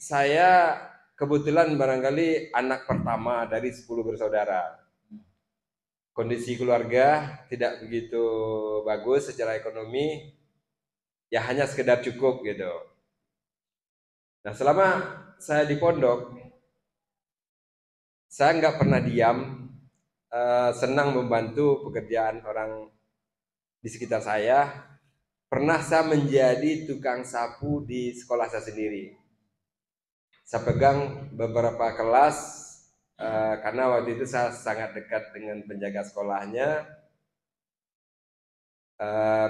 saya kebetulan barangkali anak pertama dari 10 bersaudara. Kondisi keluarga tidak begitu bagus secara ekonomi, ya hanya sekedar cukup gitu. Nah, selama saya di pondok, saya nggak pernah diam, senang membantu pekerjaan orang di sekitar saya. Pernah saya menjadi tukang sapu di sekolah saya sendiri. Saya pegang beberapa kelas karena waktu itu saya sangat dekat dengan penjaga sekolahnya,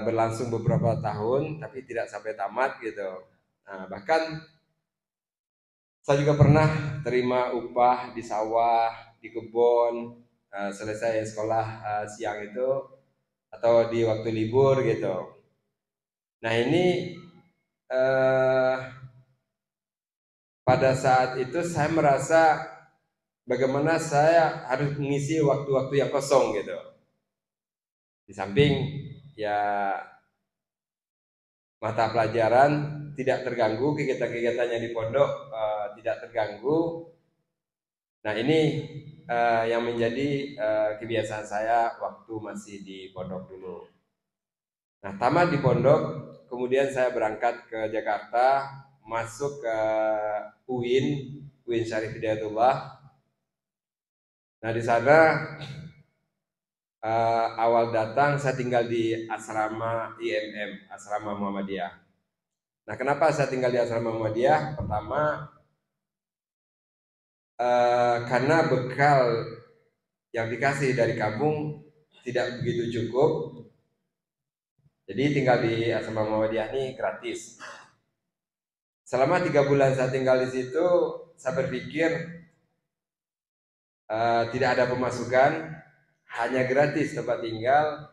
berlangsung beberapa tahun tapi tidak sampai tamat gitu. Nah, bahkan saya juga pernah terima upah di sawah, di kebun, selesai sekolah siang itu atau di waktu libur gitu. Nah ini eh, pada saat itu saya merasa bagaimana saya harus mengisi waktu-waktu yang kosong gitu. Di samping ya mata pelajaran tidak terganggu, kegiatan-kegiatannya di pondok tidak terganggu. Nah ini yang menjadi kebiasaan saya waktu masih di pondok dulu. Nah tamat di pondok, kemudian saya berangkat ke Jakarta, masuk ke UIN, UIN Syarif Hidayatullah. Nah di sana awal datang saya tinggal di asrama IMM, asrama Muhammadiyah. Nah kenapa saya tinggal di asrama Muhammadiyah? Pertama karena bekal yang dikasih dari kampung tidak begitu cukup, jadi tinggal di asrama Muhammadiyah ini gratis. Selama 3 bulan saya tinggal di situ, saya berpikir tidak ada pemasukan, hanya gratis tempat tinggal.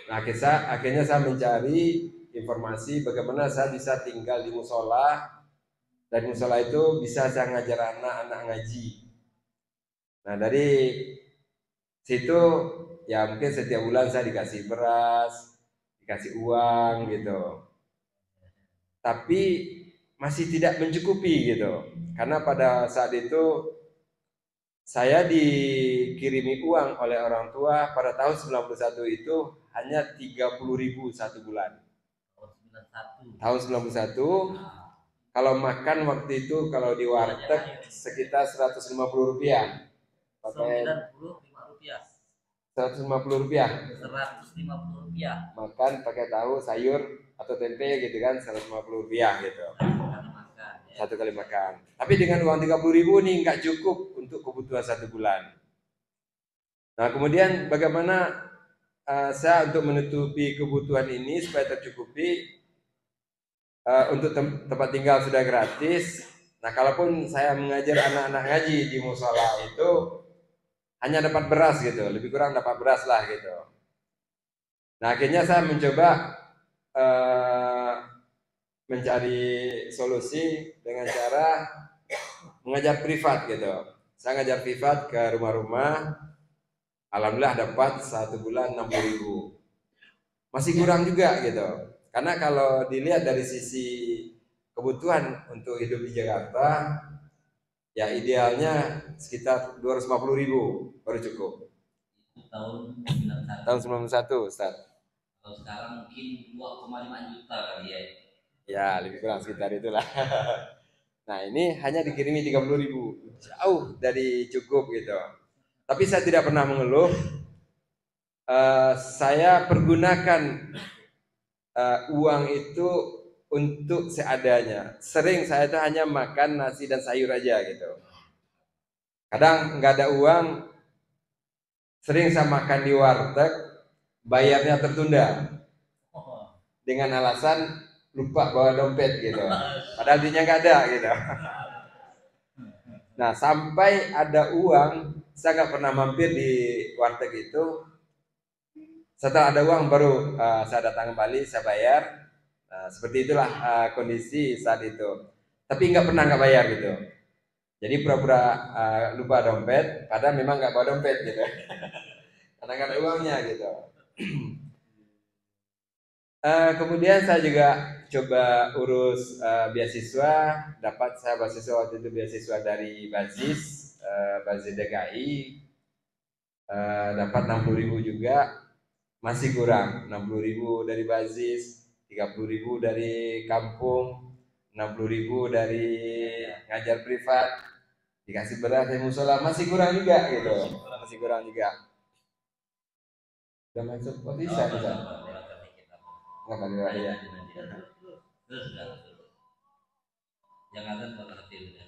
Nah, akhirnya saya mencari informasi bagaimana saya bisa tinggal di musola, dan musola itu bisa saya ngajar anak-anak ngaji. Nah, dari situ ya mungkin setiap bulan saya dikasih beras, dikasih uang gitu. Tapi masih tidak mencukupi gitu. Karena pada saat itu saya dikirimi uang oleh orang tua pada tahun 91 itu hanya 30.000 satu bulan. Tahun 91 kalau makan waktu itu kalau di warteg sekitar 150 rupiah. Pakai 150 rupiah. 150 rupiah. Makan pakai tahu, sayur atau tempe gitu kan 150 rupiah gitu. Satu kali makan. Tapi dengan uang 30.000 nih nggak cukup untuk kebutuhan satu bulan. Nah kemudian bagaimana saya untuk menutupi kebutuhan ini supaya tercukupi, untuk tempat tinggal sudah gratis. Nah kalaupun saya mengajar anak-anak ngaji di musola itu hanya dapat beras gitu, lebih kurang dapat beras lah gitu. Nah akhirnya saya mencoba uh, mencari solusi dengan cara mengajar privat gitu. Saya ngajar privat ke rumah-rumah, alhamdulillah dapat satu bulan 60.000. Masih kurang juga gitu. Karena kalau dilihat dari sisi kebutuhan untuk hidup di Jakarta, ya idealnya sekitar 250.000 baru cukup. Tahun 91 Ustaz. Kalau sekarang mungkin 2,5 juta kali ya. Ya lebih kurang sekitar itulah. Nah ini hanya dikirimi 30.000, jauh dari cukup gitu. Tapi saya tidak pernah mengeluh. Saya pergunakan uang itu untuk seadanya. Sering saya itu hanya makan nasi dan sayur aja gitu. Kadang nggak ada uang, sering saya makan di warteg, bayarnya tertunda dengan alasan lupa bawa dompet gitu. Padahal duitnya nggak ada gitu. Nah sampai ada uang, saya nggak pernah mampir di warteg itu. Setelah ada uang baru saya datang kembali, saya bayar. Nah, seperti itulah kondisi saat itu. Tapi nggak pernah nggak bayar gitu. Jadi pura-pura lupa dompet, padahal memang nggak bawa dompet gitu. Karena nggak ada uangnya gitu. Kemudian saya juga coba urus beasiswa, dapat saya beasiswa waktu itu beasiswa dari Bazis DKI, dapat 60.000 juga, masih kurang 60.000 dari Bazis, 30.000 dari kampung, 60.000 dari ngajar privat, dikasih beras dari musola, masih kurang juga gitu, masih kurang juga. Udah masuk bisa. Nggak panggil ya. Jangan berarti.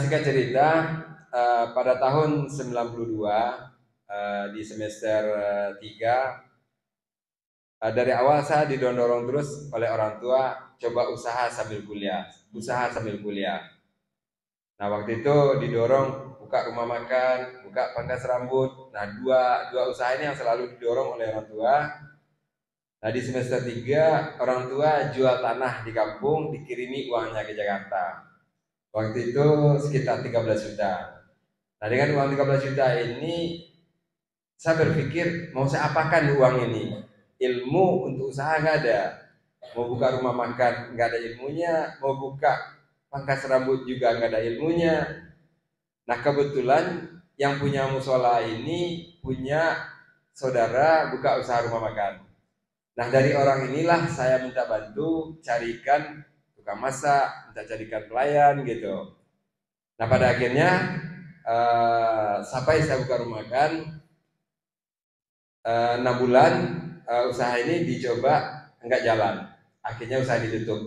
Singkat cerita, pada tahun 92 di semester 3, dari awal saya didorong terus oleh orang tua coba usaha sambil kuliah. Nah, waktu itu didorong buka rumah makan, buka pangkas rambut. Nah, dua usaha ini yang selalu didorong oleh orang tua. Nah, di semester 3 orang tua jual tanah di kampung, dikirimi uangnya ke Jakarta. Waktu itu sekitar 13 juta. Nah, dengan uang 13 juta ini saya berpikir mau saya apakan uang ini. Ilmu untuk usaha nggak ada. Mau buka rumah makan nggak ada ilmunya, mau buka pangkas rambut juga nggak ada ilmunya. Nah, kebetulan yang punya musola ini punya saudara buka usaha rumah makan. Nah, dari orang inilah saya minta bantu carikan tukang masak, minta carikan pelayan gitu. Nah, pada akhirnya sampai saya buka rumah makan 6 bulan, usaha ini dicoba enggak jalan. Akhirnya usaha ditutup.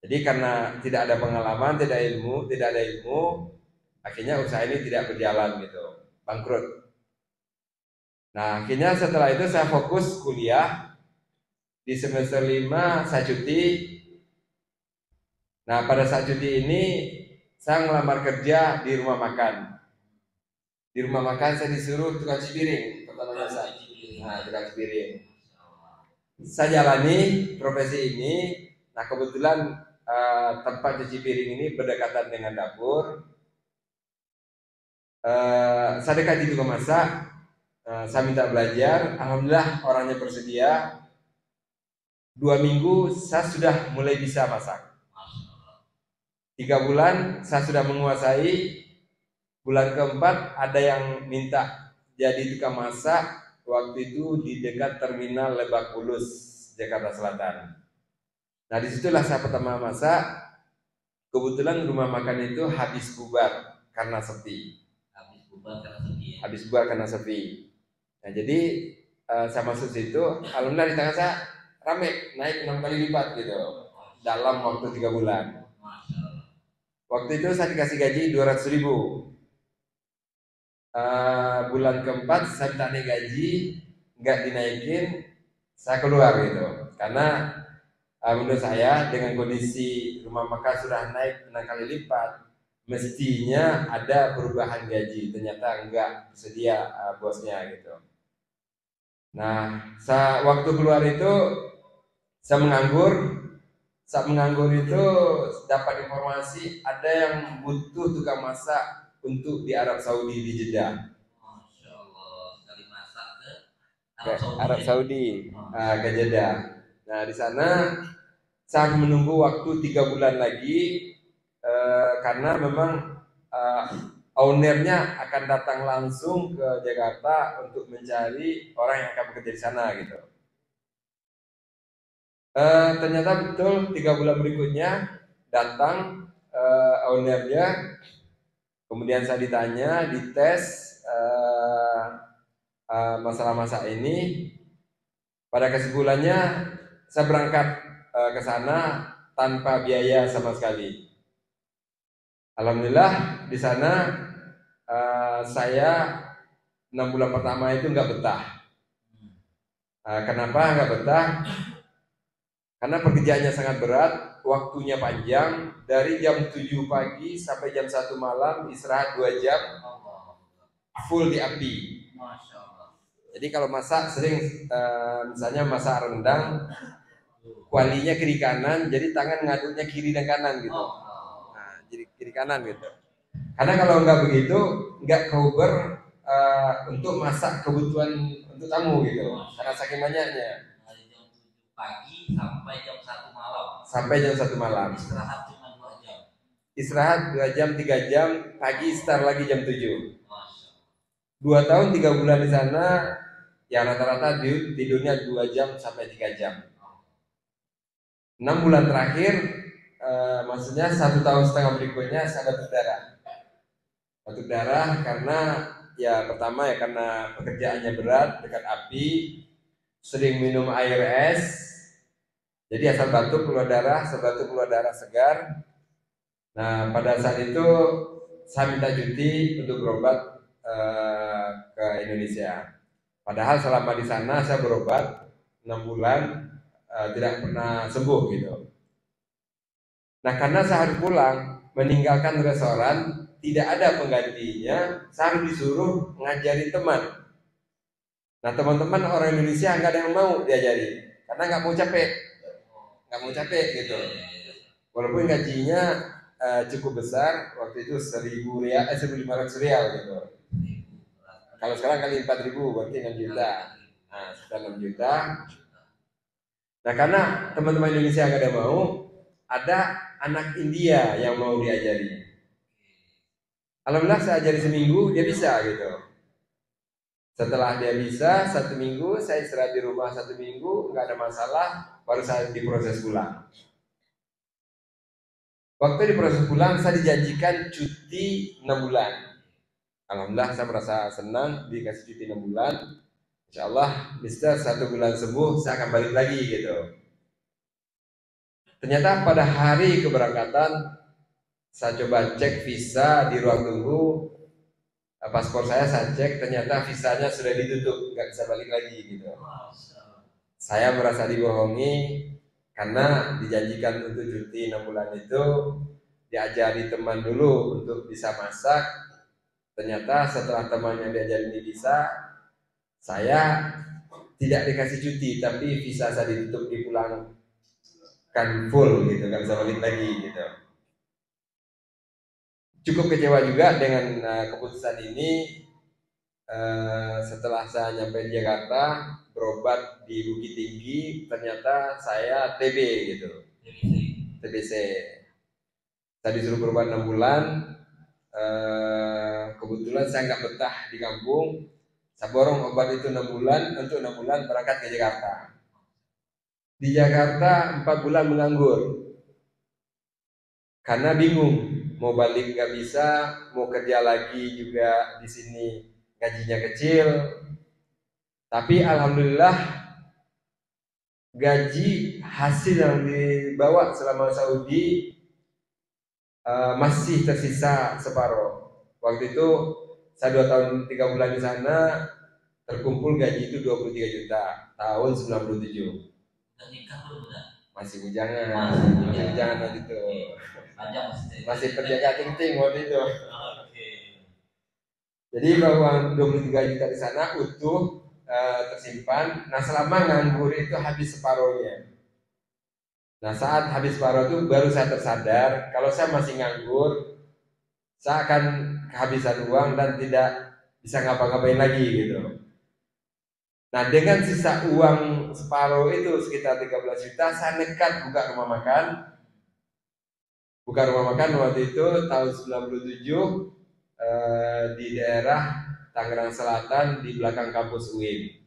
Jadi karena tidak ada pengalaman, tidak ada ilmu, akhirnya usaha ini tidak berjalan gitu, bangkrut. Nah, akhirnya setelah itu saya fokus kuliah. Di semester 5 saya cuti. Nah, pada saat cuti ini saya ngelamar kerja di rumah makan. Di rumah makan saya disuruh tukang cipiring, pertama saya. Nah, tukang cipiring. Saya jalani profesi ini. Nah, kebetulan tempat cuci piring ini berdekatan dengan dapur. Saya dekati tukang masak. Saya minta belajar. Alhamdulillah orangnya bersedia. 2 minggu saya sudah mulai bisa masak. 3 bulan saya sudah menguasai. Bulan keempat ada yang minta jadi tukang masak. Waktu itu di dekat terminal Lebak Bulus, Jakarta Selatan. Nah, disitulah saya pertama masak. Kebetulan rumah makan itu habis bubar karena sepi. Habis bubar karena sepi. Nah, jadi saya masuk situ. Alhamdulillah di tangan saya rame, naik 6 kali lipat gitu dalam waktu 3 bulan. Waktu itu saya dikasih gaji 200.000. Bulan keempat saya minta naik gaji, nggak dinaikin, saya keluar gitu. Karena menurut saya dengan kondisi rumah makan sudah naik 6 kali lipat, mestinya ada perubahan gaji. Ternyata enggak bersedia bosnya gitu. Nah, waktu keluar itu saya menganggur. Saat menganggur itu dapat informasi ada yang butuh tukang masak untuk di Arab Saudi di Jeddah. Masya Allah, sekali masak ke Arab Saudi, ke Jeddah. Nah, di sana saya menunggu waktu 3 bulan lagi karena memang ownernya akan datang langsung ke Jakarta untuk mencari orang yang akan bekerja di sana gitu. Ternyata betul 3 bulan berikutnya datang ownernya. Kemudian saya ditanya, dites masalah masak ini. Pada kesimpulannya saya berangkat ke sana tanpa biaya sama sekali. Alhamdulillah di sana saya 6 bulan pertama itu nggak betah. Kenapa nggak betah? Karena pekerjaannya sangat berat, waktunya panjang, dari jam 7 pagi sampai jam 1 malam, istirahat 2 jam, full di api. Jadi kalau masak sering misalnya masak rendang, kualinya kiri kanan, jadi tangan ngaduknya kiri dan kanan gitu. Nah, jadi kiri kanan gitu. Karena kalau nggak begitu, nggak cover untuk masak kebutuhan untuk tamu gitu, karena saking banyaknya. Dari jam 7 pagi sampai jam 1 malam. Sampai jam 1 malam. Istirahat cuma 2 jam. Istirahat 2 jam, 3 jam, pagi start lagi jam 7. 2 tahun 3 bulan di sana, ya rata-rata tidurnya 2 jam sampai 3 jam. 6 bulan terakhir, maksudnya 1 tahun setengah berikutnya saya batuk darah. Batuk darah karena ya pertama ya karena pekerjaannya berat, dekat api, sering minum air es, jadi asal batuk keluar darah, sebatuk keluar darah segar. Nah pada saat itu saya minta cuti untuk berobat ke Indonesia. Padahal selama di sana saya berobat 6 bulan tidak pernah sembuh gitu. Nah karena saya harus pulang meninggalkan restoran, tidak ada penggantinya, saya harus disuruh ngajarin teman. Nah teman-teman orang Indonesia nggak ada yang mau diajari karena nggak mau capek gitu. Walaupun gajinya cukup besar, waktu itu 1.500 rial gitu. Kalau sekarang kali 4.000 berarti 6 juta. Nah sekitar 6 juta. Nah karena teman-teman Indonesia nggak ada mau, ada anak India yang mau diajari. Alhamdulillah saya ajari seminggu, dia bisa gitu. Setelah dia bisa 1 minggu, saya istirahat di rumah 1 minggu, nggak ada masalah, baru saya diproses pulang. Waktu diproses pulang, saya dijanjikan cuti 6 bulan. Alhamdulillah saya merasa senang dikasih cuti 6 bulan. Insya Allah, Mister 1 bulan sembuh, saya akan balik lagi gitu. Ternyata pada hari keberangkatan, saya coba cek visa di ruang tunggu, paspor saya cek, ternyata visanya sudah ditutup, nggak bisa balik lagi gitu. Saya merasa dibohongi karena dijanjikan untuk cuti 6 bulan itu, diajari teman dulu untuk bisa masak. Ternyata setelah teman yang diajari ini bisa, saya tidak dikasih cuti, tapi visa saya ditutup, dipulangkan full gitu, nggak bisa balik lagi gitu. Cukup kecewa juga dengan keputusan ini. Setelah saya nyampe di Jakarta berobat di Bukit Tinggi, ternyata saya TB gitu, TBC. Saya disuruh berobat 6 bulan. Kebetulan saya nggak betah di kampung, saya borong obat itu 6 bulan, untuk 6 bulan berangkat ke Jakarta. Di Jakarta 4 bulan menganggur karena bingung mau balik nggak bisa, mau kerja lagi juga di sini gajinya kecil. Tapi alhamdulillah gaji hasil yang dibawa selama Saudi masih tersisa separuh. Waktu itu saya 2 tahun 3 bulan di sana, terkumpul gaji itu 23 juta tahun 97. Masih bujangan waktu itu. Masih penjaga ting-ting waktu itu. Jadi uang 23 juta di sana utuh tersimpan. Nah selama nganggur itu habis separuhnya. Nah saat habis separuh itu baru saya tersadar kalau saya masih nganggur, saya akan kehabisan uang dan tidak bisa ngapa-ngapain lagi gitu. Nah dengan sisa uang separuh itu sekitar 13 juta, saya nekat buka rumah makan. Buka rumah makan waktu itu tahun 97 di daerah Tangerang Selatan di belakang kampus UIN.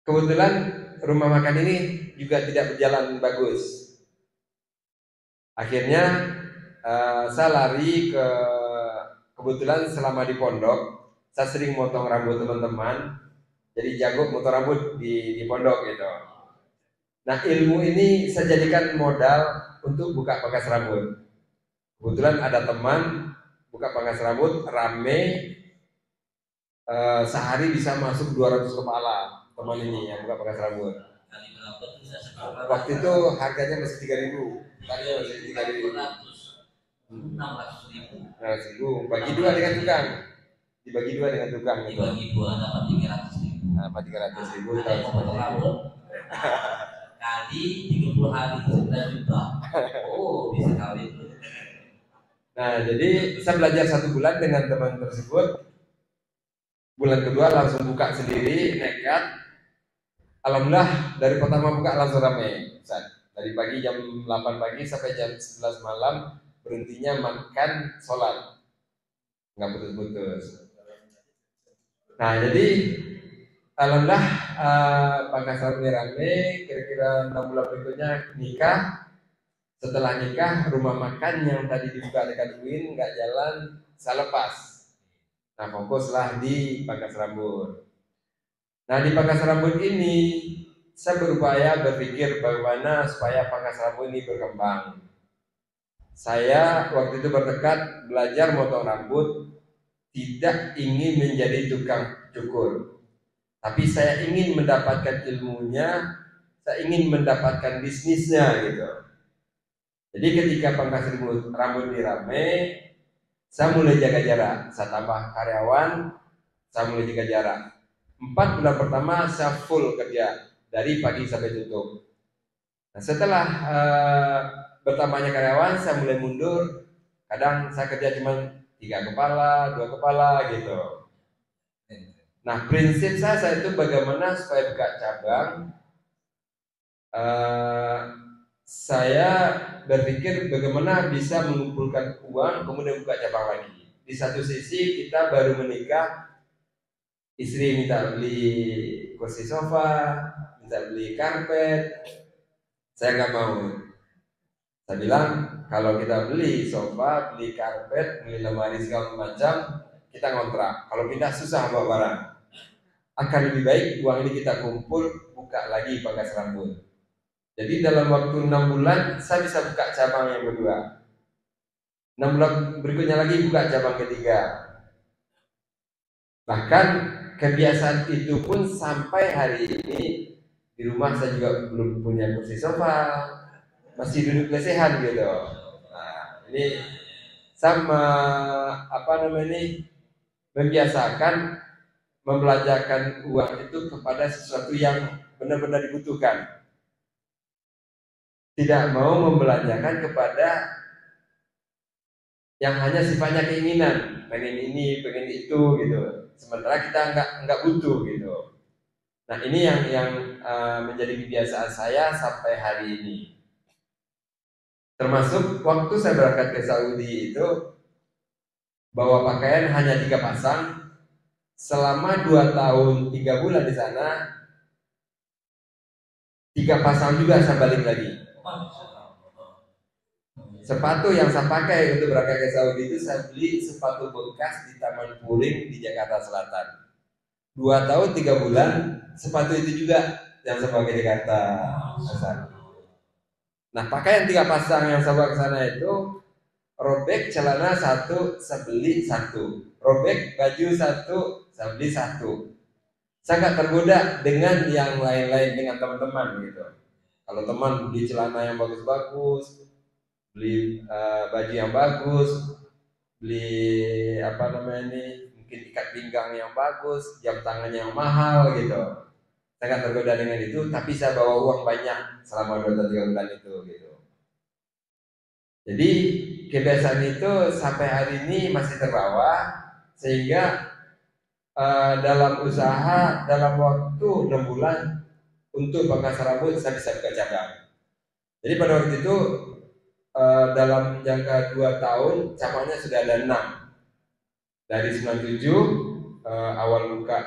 Kebetulan rumah makan ini juga tidak berjalan bagus. Akhirnya saya lari ke, kebetulan selama di pondok saya sering motong rambut teman-teman, jadi jago motong rambut di pondok gitu. Nah ilmu ini saya jadikan modal untuk buka pangkas rambut. Kebetulan ada teman buka pangkas rambut rame, sehari bisa masuk 200 kepala. Teman ini yang buka pangkas rambut. Waktu itu harganya masih 3.000. Tadinya masih 3.000. 600.000. Bagi 2 dengan tukang. Dibagi 2 dengan tukang gitu. Dibagi 2 dapat 300.000. Dapat 300.000 tahun rambut. Kali 30 hari 9 juta. Oh, bisa kali itu. Nah, jadi saya belajar 1 bulan dengan teman tersebut. Bulan kedua langsung buka sendiri, nekat. Alhamdulillah dari pertama buka langsung ramai. Dari pagi jam 8 pagi sampai jam 11 malam berhentinya makan, sholat, nggak putus-putus. Nah, jadi alhamdulillah Pangkas Rambut rame. Kira-kira 6 bulan berikutnya nikah. Setelah nikah, rumah makan yang tadi dibuka dekat UIN nggak jalan, saya lepas. Nah, fokuslah di Pangkas Rambut. Nah, di Pangkas Rambut ini saya berupaya berpikir bagaimana supaya Pangkas Rambut ini berkembang. Saya waktu itu bertekad belajar motong rambut, tidak ingin menjadi tukang cukur, tapi saya ingin mendapatkan ilmunya, saya ingin mendapatkan bisnisnya gitu. Jadi ketika Pangkas Rambut ini rame, saya mulai jaga jarak, saya tambah karyawan, saya mulai jaga jarak. 4 bulan pertama saya full kerja dari pagi sampai tutup. Nah, setelah bertambahnya karyawan, saya mulai mundur. Kadang saya kerja cuma 3 kepala, 2 kepala gitu. Nah, prinsip saya itu bagaimana supaya buka cabang. Saya berpikir bagaimana bisa mengumpulkan uang kemudian buka cabang lagi. Di satu sisi kita baru menikah, istri minta beli kursi sofa, minta beli karpet, saya nggak mau. Saya bilang kalau kita beli sofa, beli karpet, beli lemari segala macam, kita ngontrak. Kalau pindah susah bawa barang. Akan lebih baik uang ini kita kumpul, buka lagi Pangkas Rambut. Jadi dalam waktu 6 bulan saya bisa buka cabang yang kedua. 6 bulan berikutnya lagi buka cabang ketiga. Bahkan kebiasaan itu pun sampai hari ini di rumah saya juga belum punya kursi sofa, masih duduk lesehan gitu. Nah, ini sama membiasakan membelanjakan uang itu kepada sesuatu yang benar-benar dibutuhkan. Tidak mau membelanjakan kepada yang hanya sifatnya keinginan, pengen ini, pengen itu gitu. Sementara kita nggak butuh gitu. Nah, ini yang menjadi kebiasaan saya sampai hari ini. Termasuk waktu saya berangkat ke Saudi itu bawa pakaian hanya 3 pasang. Selama 2 tahun 3 bulan di sana 3 pasang juga saya balik lagi. Sepatu yang saya pakai untuk berangkat ke Saudi itu saya beli sepatu bekas di Taman Puring di Jakarta Selatan. 2 tahun 3 bulan sepatu itu juga yang saya pakai di Jakarta Selatan. Nah, pakaian 3 pasang yang saya bawa ke sana itu robek celana 1 saya beli 1, robek baju 1 saya beli 1. Saya nggak tergoda dengan yang lain-lain, dengan teman-teman gitu. Kalau teman beli celana yang bagus-bagus, beli baju yang bagus, beli mungkin ikat pinggang yang bagus, jam tangan yang mahal gitu. Saya nggak tergoda dengan itu, tapi saya bawa uang banyak selama 2-3 bulan itu gitu. Jadi kebiasaan itu sampai hari ini masih terbawa, sehingga dalam usaha dalam waktu 6 bulan untuk Pangkas Rambut saya bisa buka cabang. Jadi pada waktu itu dalam jangka 2 tahun cabangnya sudah ada 6. Dari 97 awal buka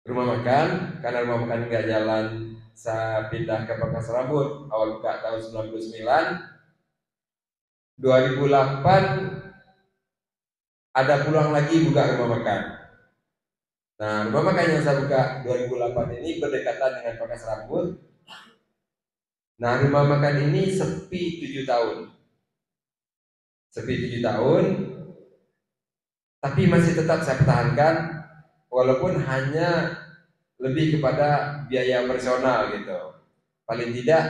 rumah makan, karena rumah makan nggak jalan saya pindah ke Pangkas Rambut. Awal buka tahun 99. 2008 ada peluang lagi buka rumah makan. Nah, rumah makan yang saya buka 2008 ini berdekatan dengan Pangkas Rambut. Nah, rumah makan ini sepi 7 tahun. Sepi 7 tahun, tapi masih tetap saya pertahankan, walaupun hanya lebih kepada biaya operasional gitu. Paling tidak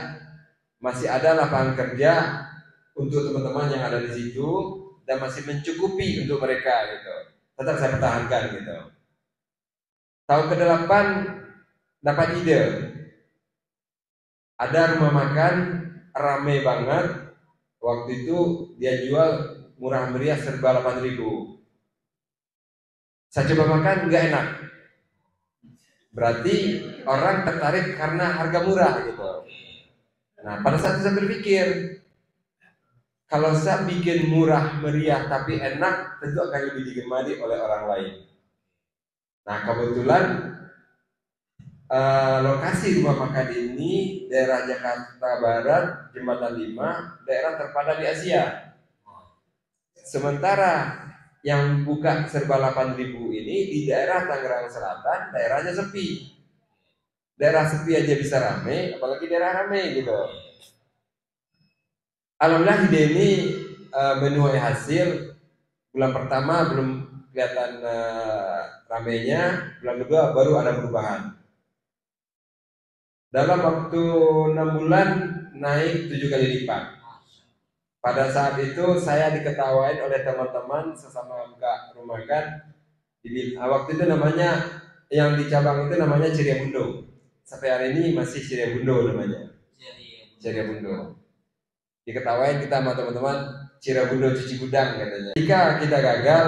masih ada lapangan kerja untuk teman-teman yang ada di situ dan masih mencukupi untuk mereka gitu. Tetap saya pertahankan gitu. Tahun ke-8 dapat ide. Ada rumah makan rame banget, Waktu itu dia jual murah meriah serba 8.000. Saya coba makan nggak enak. Berarti orang tertarik karena harga murah gitu. Nah, pada saat itu saya berpikir, kalau saya bikin murah meriah tapi enak, tentu akan lebih digemari oleh orang lain. Nah, kebetulan lokasi rumah makan ini daerah Jakarta Barat, Jembatan 5, daerah terpadat di Asia. Sementara yang buka serba 8.000 ini di daerah Tangerang Selatan, daerahnya sepi. Daerah sepi aja bisa rame, apalagi daerah rame gitu. Alhamdulillah ide ini menuai hasil. Bulan pertama belum kelihatan ramenya, bulan kedua baru ada perubahan. Dalam waktu 6 bulan naik 7 kali lipat. Pada saat itu saya diketawain oleh teman-teman sesama buka rumah makan. Waktu itu namanya, yang di cabang itu namanya Ciriabundo. Sampai hari ini masih Ciriabundo namanya. Ciriabundo. Diketawain kita sama teman-teman, Ciriabundo cuci gudang katanya. Jika kita gagal,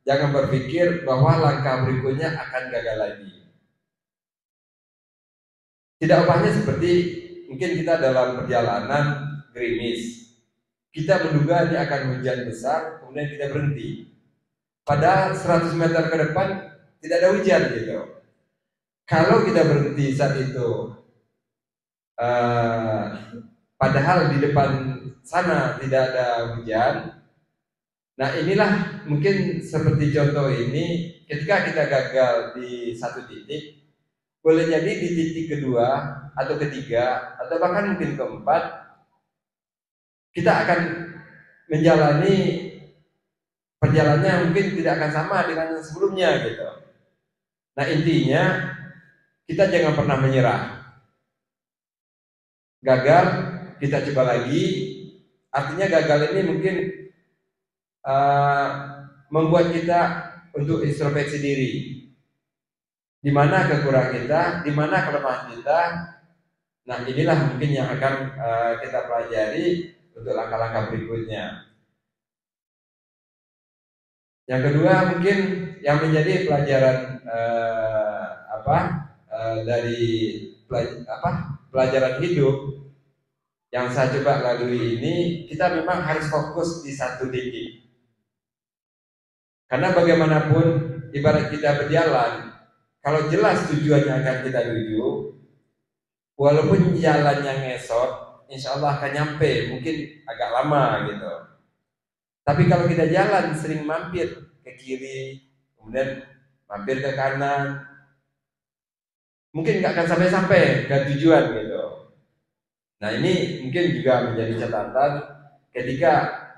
jangan berpikir bahwa langkah berikutnya akan gagal lagi. Tidak ubahnya seperti mungkin kita dalam perjalanan gerimis. Kita menduga ini akan hujan besar, kemudian kita berhenti. Padahal 100 meter ke depan tidak ada hujan gitu. Kalau kita berhenti saat itu, padahal di depan sana tidak ada hujan. Nah, inilah mungkin seperti contoh ini, ketika kita gagal di satu titik, boleh jadi di titik kedua atau ketiga atau bahkan mungkin keempat, kita akan menjalani perjalanannya mungkin tidak akan sama dengan yang sebelumnya gitu. Nah, intinya kita jangan pernah menyerah. Gagal, kita coba lagi. Artinya gagal ini mungkin membuat kita untuk introspeksi diri. Di mana kekurangan kita, di mana kelemahan kita. Nah, inilah mungkin yang akan kita pelajari untuk langkah-langkah berikutnya. Yang kedua mungkin yang menjadi pelajaran dari pelajaran hidup yang saya coba lalui ini, kita memang harus fokus di satu titik. Karena bagaimanapun ibarat kita berjalan, kalau jelas tujuannya akan kita tuju, walaupun jalannya ngesot, insya Allah akan nyampe, mungkin agak lama gitu. Tapi kalau kita jalan sering mampir ke kiri, kemudian mampir ke kanan, mungkin nggak akan sampai-sampai ke tujuan gitu. Nah, ini mungkin juga menjadi catatan ketika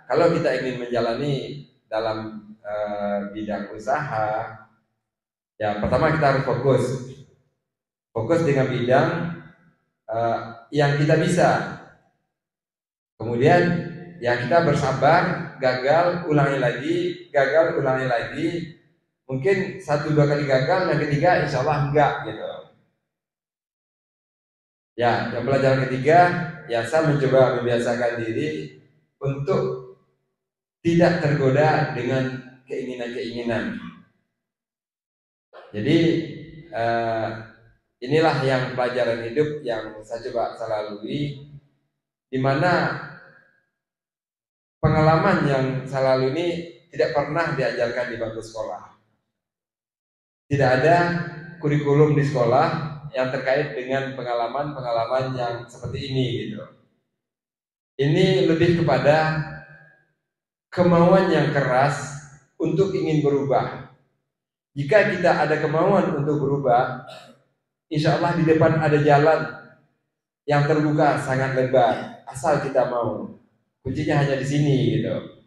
kalau kita ingin menjalani dalam bidang usaha, ya pertama kita harus fokus dengan bidang yang kita bisa. Kemudian ya kita bersabar, gagal ulangi lagi. Mungkin 1-2 kali gagal, yang ketiga insya Allah enggak gitu. Ya, yang pelajaran ketiga, ya saya mencoba membiasakan diri untuk tidak tergoda dengan keinginan-keinginan. Jadi inilah yang pelajaran hidup yang saya coba lalui, di mana pengalaman yang saya lalui ini tidak pernah diajarkan di bangku sekolah. Tidak ada kurikulum di sekolah yang terkait dengan pengalaman-pengalaman yang seperti ini gitu. Ini lebih kepada kemauan yang keras untuk ingin berubah. Jika kita ada kemauan untuk berubah, insya Allah di depan ada jalan yang terbuka sangat lebar, asal kita mau. Kuncinya hanya di sini gitu.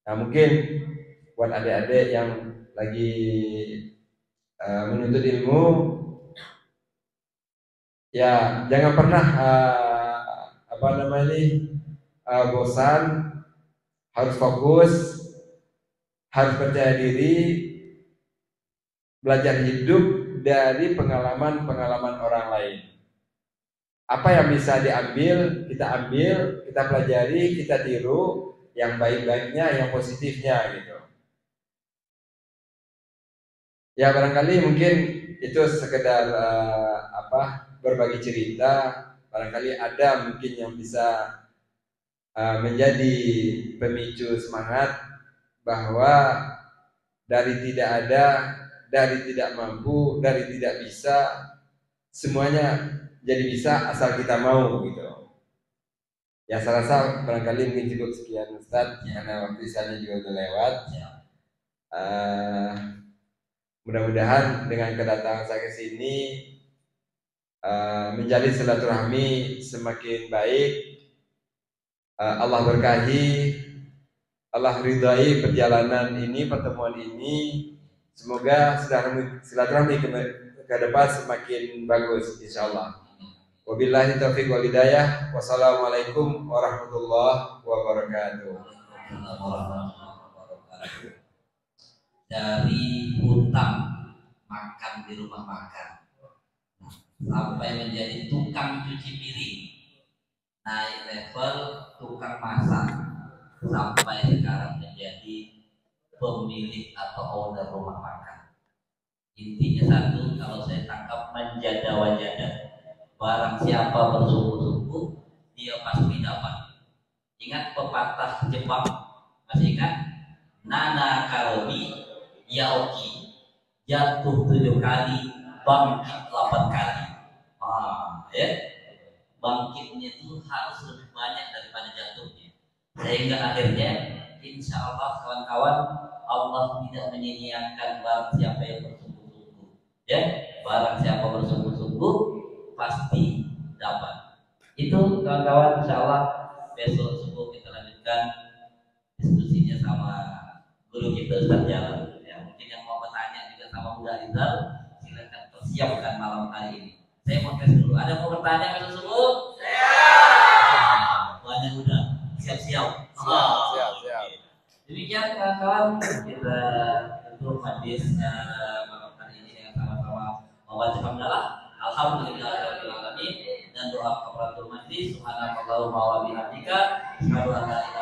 Nah, mungkin buat adik-adik yang lagi menuntut ilmu, ya jangan pernah bosan, harus fokus, harus percaya diri, belajar hidup dari pengalaman-pengalaman orang lain. Apa yang bisa diambil, kita ambil, kita pelajari, kita tiru yang baik-baiknya, yang positifnya gitu. Ya barangkali mungkin itu sekedar berbagi cerita. Barangkali ada mungkin yang bisa menjadi pemicu semangat bahwa dari tidak ada, dari tidak mampu, dari tidak bisa, semuanya jadi bisa asal kita mau gitu. Ya saya rasa barangkali mungkin cukup sekian Ustaz, karena waktu sana juga udah lewat. Mudah-mudahan dengan kedatangan saya ke sini menjadi silaturahmi semakin baik. Allah berkahi, Allah ridai perjalanan ini, pertemuan ini. Semoga silaturahmi ke depan semakin bagus insyaallah. Wabillahi taufiq wal hidayah. Wassalamualaikum warahmatullahi wabarakatuh. Dari utang makan di rumah makan sampai menjadi tukang cuci piring, naik level tukang masak, sampai sekarang menjadi pemilik atau owner rumah makan. Intinya satu, kalau saya tangkap menjada wajada, barang siapa bersungguh-sungguh dia pasti dapat. Ingat pepatah Jepang, masih ingat? Nana karomi yaoki, jatuh 7 kali, bangkit 8 kali. Ya, bangkitnya itu harus lebih banyak daripada jatuhnya, sehingga akhirnya insya Allah kawan-kawan, Allah tidak menyia-nyiakan barang siapa yang bersungguh-sungguh. Ya, barang siapa bersungguh-sungguh pasti dapat. Itu kawan-kawan, insya Allah besok subuh kita lanjutkan diskusinya sama guru kita Ustaz Jalan. Ya, mungkin yang mau bertanya juga sama Bunda Rizal, silakan persiapkan malam hari ini. Saya mau tes dulu. Ada mau bertanya besok subuh? Banyak udah siap-siap. Siap. Demikian kawan-kawan, kita tutup majlis malam hari ini dengan sama-sama membaca hamdalah. Alhamdulillahirabbil alamin, dan doa kafaratul majlis. Subhanallahumma wa bihamdika, asyhadu an la ilaha